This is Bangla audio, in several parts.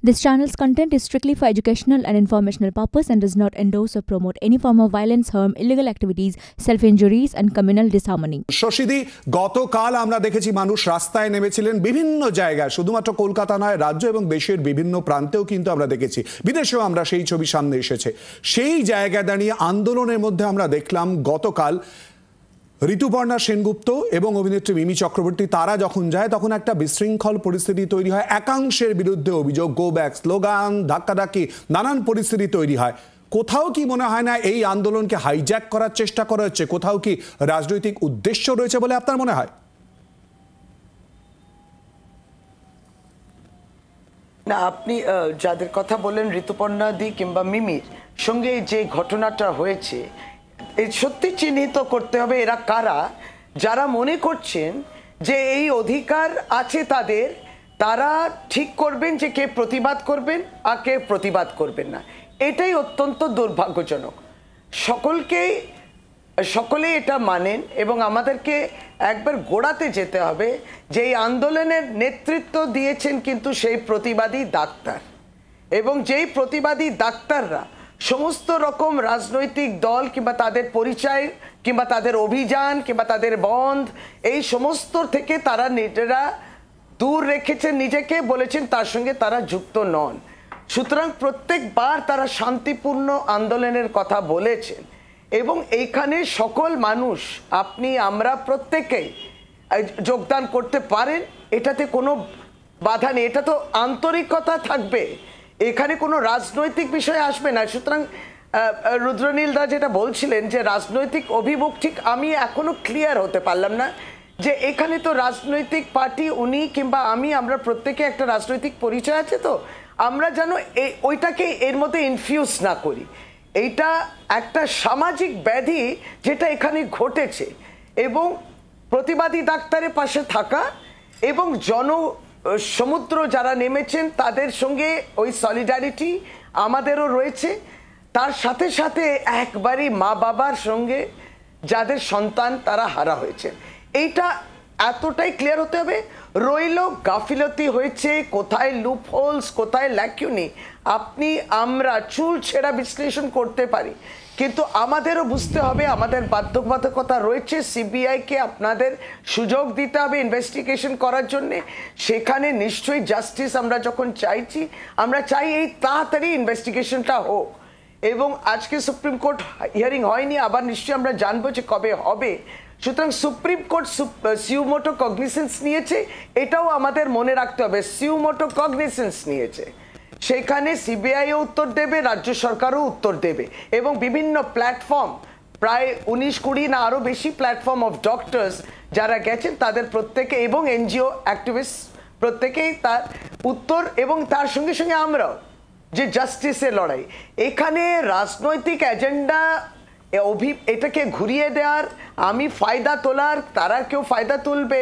This channel's content is strictly for educational and informational purpose and does not endorse or promote any form of violence, harm, illegal activities, self-injuries and communal disharmony. শশীদি, গতকাল আমরা দেখেছি মানুষ রাস্তায় নেমেছিলেন বিভিন্ন জায়গায়, শুধুমাত্র কলকাতা নয়, রাজ্য এবং দেশের বিভিন্ন প্রান্তেও কিন্তু আমরা দেখেছি, বিদেশেও আমরা সেই ছবি সামনে এসেছে। সেই জায়গায় দাঁড়িয়ে আন্দোলনের মধ্যে আমরা দেখলাম গতকাল ঋতুপর্ণা সেনগুপ্ত এবং অভিনেত্রী মিমি চক্রবর্তী তারা যখন যায় তখন একটা বিশৃঙ্খল পরিস্থিতি তৈরি হয়। একাংশের বিরুদ্ধে অভিযোগ, গো ব্যাক স্লোগান, ধাক্কাধাক্কি, নানান পরিস্থিতি তৈরি হয়। কোথাও কি মনে হয় না এই আন্দোলনকে হাইজ্যাক করার চেষ্টা করা হচ্ছে? কোথাও কি রাজনৈতিক উদ্দেশ্য রয়েছে বলে আপনার মনে হয়? না, আপনি যাদের কথা বললেন ঋতুপর্ণা দি কিংবা মিমির সঙ্গে যে ঘটনাটা হয়েছে, সত্যি চিহ্নিত করতে হবে এরা কারা, যারা মনে করছেন যে এই অধিকার আছে তাদের, তারা ঠিক করবেন যে কে প্রতিবাদ করবেন আর কে প্রতিবাদ করবেন না। এটাই অত্যন্ত দুর্ভাগ্যজনক। সকলে এটা মানেন এবং আমাদেরকে একবার গোড়াতে যেতে হবে যে এই আন্দোলনের নেতৃত্ব দিয়েছেন কিন্তু সেই প্রতিবাদী ডাক্তার, এবং যেই প্রতিবাদী ডাক্তাররা সমস্ত রকম রাজনৈতিক দল কিংবা তাদের পরিচয় কিংবা তাদের অভিযান কিংবা তাদের বন্ধ এই সমস্ত থেকে তারা নিজেরা দূর রেখেছেন নিজেকে, বলেছেন তার সঙ্গে তারা যুক্ত নন। সুতরাং প্রত্যেকবার তারা শান্তিপূর্ণ আন্দোলনের কথা বলেছেন এবং এইখানে সকল মানুষ, আপনি আমরা প্রত্যেকেই যোগদান করতে পারেন, এটাতে কোনো বাধা নেই। এটা তো আন্তরিকতা থাকবে, এখানে কোনো রাজনৈতিক বিষয় আসবে না। সুতরাং রুদ্রনীল দা যেটা বলছিলেন যে রাজনৈতিক অভিমুখ, ঠিক আমি এখনো ক্লিয়ার হতে পারলাম না যে এখানে তো রাজনৈতিক পার্টি উনি কিংবা আমরা প্রত্যেকে একটা রাজনৈতিক পরিচয় আছে, তো আমরা যেন ওইটাকে এর মধ্যে ইনফিউজ না করি। এইটা একটা সামাজিক ব্যাধি যেটা এখানে ঘটেছে, এবং প্রতিবাদী ডাক্তারের পাশে থাকা এবং সমুদ্র যারা নেমেছেন তাদের সঙ্গে ওই সলিডারিটি আমাদেরও রয়েছে। তার সাথে সাথে একবারই মা বাবার সঙ্গে যাদের সন্তান তারা হারা হয়েছেন, এইটা এতটাই ক্লিয়ার হতে হবে। রইল গাফিলতি হয়েছে, কোথায় লুপ হোলস, কোথায় ল্যাকিউনি, আমরা চুল ছেঁড়া বিশ্লেষণ করতে পারি, কিন্তু আমাদেরও বুঝতে হবে আমাদের বাধ্যবাধকতা রয়েছে। সিবিআইকে আপনাদের সুযোগ দিতে হবে ইনভেস্টিগেশন করার জন্যে। সেখানে নিশ্চয়ই জাস্টিস আমরা যখন চাইছি, আমরা চাই এই তাড়াতাড়ি ইনভেস্টিগেশনটা হোক। এবং আজকে সুপ্রিম কোর্ট হিয়ারিং হয়নি, আবার নিশ্চয়ই আমরা জানবো যে কবে হবে। সুতরাং সুপ্রিম কোর্ট সিউমোটো কগনিসেন্স নিয়েছে, এটাও আমাদের মনে রাখতে হবে, সিউমোটো কগনিসেন্স নিয়েছে। সেখানে সিবিআইও উত্তর দেবে, রাজ্য সরকারও উত্তর দেবে, এবং বিভিন্ন প্ল্যাটফর্ম, প্রায় 19-20 না আরও বেশি প্ল্যাটফর্ম অফ ডক্টরস যারা গেছেন তাদের প্রত্যেকে এবং এনজিও অ্যাক্টিভিস্ট প্রত্যেকেই তার উত্তর, এবং তার সঙ্গে সঙ্গে আমরাও যে জাস্টিসের লড়াই। এখানে রাজনৈতিক এজেন্ডা এটাকে ঘুরিয়ে দেওয়ার, আমি ফায়দা তোলার, তারা কেউ ফায়দা তুলবে,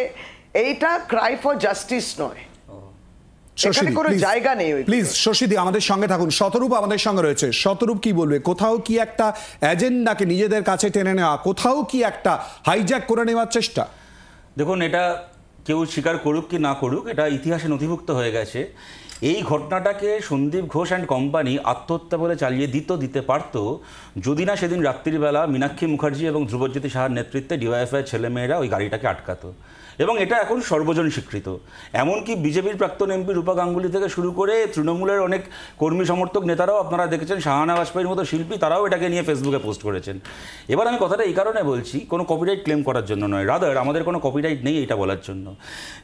এইটা ক্রাই ফর জাস্টিস নয়। প্লিজ শশীদি আমাদের সঙ্গে থাকুন। শতরূপ আমাদের সঙ্গে রয়েছে। শতরূপ কি বলবে? কোথাও কি একটা এজেন্ডাকে নিজেদের কাছে টেনে নেওয়া, কোথাও কি একটা হাইজ্যাক করে নেওয়ার চেষ্টা? দেখুন, এটা কেউ স্বীকার করুক কি না করুক, এটা ইতিহাসে নথিভুক্ত হয়ে গেছে। এই ঘটনাটাকে সন্দীপ ঘোষ অ্যান্ড কোম্পানি আত্মহত্যা বলে চালিয়ে দিতে পারত যদি না সেদিন রাত্রিবেলা মীনাক্ষী মুখার্জি এবং ধ্রুবজ্যোতি সাহার নেতৃত্বে ডিওয়াইএফআই ছেলেমেয়েরা ওই গাড়িটাকে আটকাতো। এবং এটা এখন সর্বজন স্বীকৃত। এমনকি বিজেপির প্রাক্তন এমপি রূপা গাঙ্গুলি থেকে শুরু করে তৃণমূলের অনেক কর্মী সমর্থক নেতারাও আপনারা দেখেছেন, শাহানা বাজপেয়ীর মতো শিল্পী, তারাও এটাকে নিয়ে ফেসবুকে পোস্ট করেছেন। এবার আমি কথাটা এই কারণে বলছি, কোনো কপিরাইট ক্লেম করার জন্য নয়, রাদার আমাদের কোনো কপিরাইট নেই এটা বলার জন্য।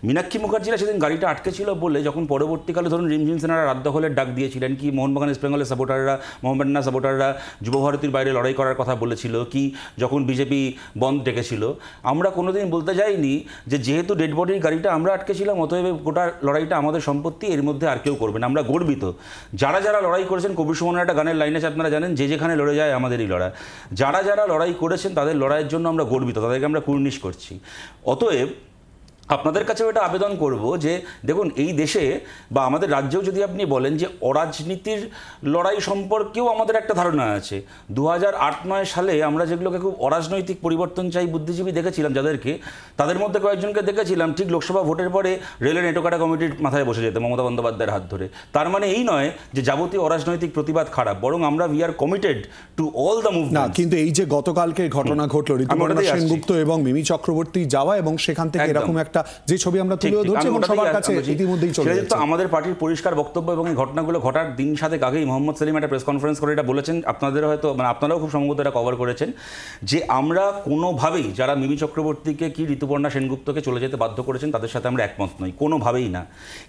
মীনাক্ষী মুখার্জিরা সেদিন গাড়িটা আটকে ছিল বলে যখন পরবর্তীকালে ধরুন রিমঝিম সেনারা রাত দখলের ডাক দিয়েছিলেন, কি মোহনবাগান ইস্ট বেঙ্গলের সাপোর্টাররা, মোহামেডান সাপোর্টাররা যুবভারতীর বাইরে লড়াই করার কথা বলেছিল, কি যখন বিজেপি বন্ধ ডেকেছিল, আমরা কোনোদিন বলতে যাইনি যে যেহেতু ডেড বডির গাড়িটা আমরা আটকেছিলাম অতএব গোটা লড়াইটা আমাদের সম্পত্তি, এর মধ্যে আর কেউ করবে না। আমরা গর্বিত যারা যারা লড়াই করেছেন। কবির সুমনের একটা গানের লাইন আছে আপনারা জানেন, যে যেখানে লড়ে যায় আমাদেরই লড়াই। যারা যারা লড়াই করেছেন তাদের লড়াইয়ের জন্য আমরা গর্বিত, তাদেরকে আমরা কুর্নিশ করছি। অতএব আপনাদের কাছেও এটা আবেদন করব যে দেখুন, এই দেশে বা আমাদের রাজ্যেও যদি আপনি বলেন যে অরাজনীতির লড়াই সম্পর্কেও আমাদের একটা ধারণা আছে। 2008-9 সালে আমরা যেগুলোকে খুব অরাজনৈতিক পরিবর্তন চাই বুদ্ধিজীবী দেখেছিলাম যাদেরকে, তাদের মধ্যে কয়েকজনকে দেখেছিলাম ঠিক লোকসভা ভোটের পরে রেলের নেটোকাটা কমিটির মাথায় বসে যেতে মমতা বন্দ্যোপাধ্যায়ের হাত ধরে। তার মানে এই নয় যে যাবতীয় অরাজনৈতিক প্রতিবাদ খারাপ, বরং আমরা we are committed to all the movement. কিন্তু এই যে গতকালকে ঘটনা ঘটলো ঋতুপর্ণা সেনগুপ্ত এবং মিমি চক্রবর্তী যাওয়া এবং সেখান থেকে এরকম একটা যে ছবি আমরা তুলে ধরছি এবং সবার কাছে ইতিমধ্যেই চলে যাচ্ছে। আমাদের পার্টির পরিষ্কার বক্তব্য এবং এই ঘটনাগুলো ঘটার দিন সাথে আগেই মোহাম্মদ সেলিম একটা প্রেস কনফারেন্স করে এটা বলেছেন, আপনাদের হয়তো মানে আপনারাও খুব সম্ভবত এটা কভার করেছেন, যে আমরা কোনোভাবেই যারা মিমি চক্রবর্তীকে কি ঋতুপর্ণা সেনগুপ্তকে চলে যেতে বাধ্য করেছেন তাদের সাথে আমরা একমত নই, কোনোভাবেই না।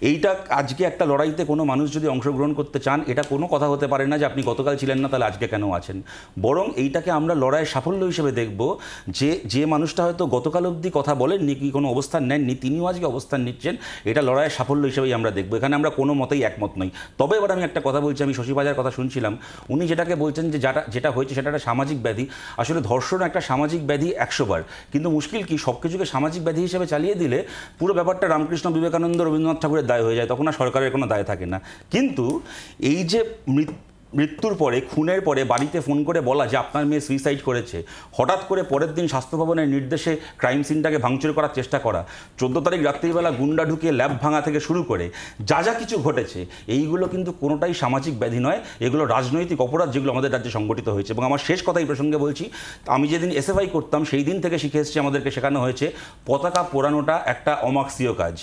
এইটা আজকে একটা লড়াইতে কোনো মানুষ যদি অংশগ্রহণ করতে চান, এটা কোনো কথা হতে পারে না যে আপনি গতকাল ছিলেন না তাহলে আজকে কেন আছেন, বরং এইটাকে আমরা লড়াইয়ের সাফল্য হিসেবে দেখব যে মানুষটা হয়তো গতকাল অবধি কথা বলেননি কি কোনো অবস্থান নেননি, তিনিও আজকে অবস্থান নিচ্ছেন, এটা লড়াইয়ের সাফল্য হিসেবেই আমরা দেখব। এখানে আমরা কোনো মতেই একমত নই। তবে এবার আমি একটা কথা বলছি, আমি শশী বাজার কথা শুনছিলাম, উনি যেটাকে বলছেন যে যেটা হয়েছে সেটা একটা সামাজিক ব্যাধি। আসলে ধর্ষণ একটা সামাজিক ব্যাধি 100 বার, কিন্তু মুশকিল কি সব কিছুকে সামাজিক ব্যাধি হিসেবে চালিয়ে দিলে পুরো ব্যাপারটা রামকৃষ্ণ, বিবেকানন্দ, রবীন্দ্রনাথ ঠাকুরের দায় হয়ে যায়, তখন আর সরকারের কোনো দায় থাকে না। কিন্তু এই যে মৃত্যুর পরে, খুনের পরে বাড়িতে ফোন করে বলা যে আপনার মেয়ে সুইসাইড করেছে, হঠাৎ করে পরের দিন স্বাস্থ্য ভবনের নির্দেশে ক্রাইম সিনটাকে ভাঙচুর করার চেষ্টা করা, 14 তারিখ রাত্রিবেলা গুন্ডা ঢুকে ল্যাব ভাঙা থেকে শুরু করে যা কিছু ঘটেছে, এইগুলো কিন্তু কোনোটাই সামাজিক ব্যাধি নয়, এগুলো রাজনৈতিক অপরাধ যেগুলো আমাদের রাজ্যে সংগঠিত হয়েছে। এবং আমার শেষ কথা এই প্রসঙ্গে বলছি, আমি যেদিন এসএফআই করতাম সেই দিন থেকে শিখে এসেছি, আমাদেরকে শেখানো হয়েছে পতাকা পোড়ানোটা একটা অমার্ক্সীয় কাজ।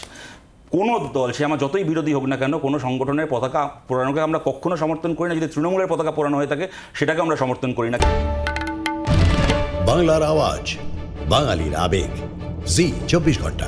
কোনো দল, সে আমার যতই বিরোধী হোক না কেন, কোনো সংগঠনের পতাকা পোড়ানোকে আমরা কখনো সমর্থন করি না। যদি তৃণমূলের পতাকা পোড়ানো হয়ে থাকে সেটাকে আমরা সমর্থন করি না। বাংলার আওয়াজ, বাঙালির আবেগ, জি 24 ঘন্টা।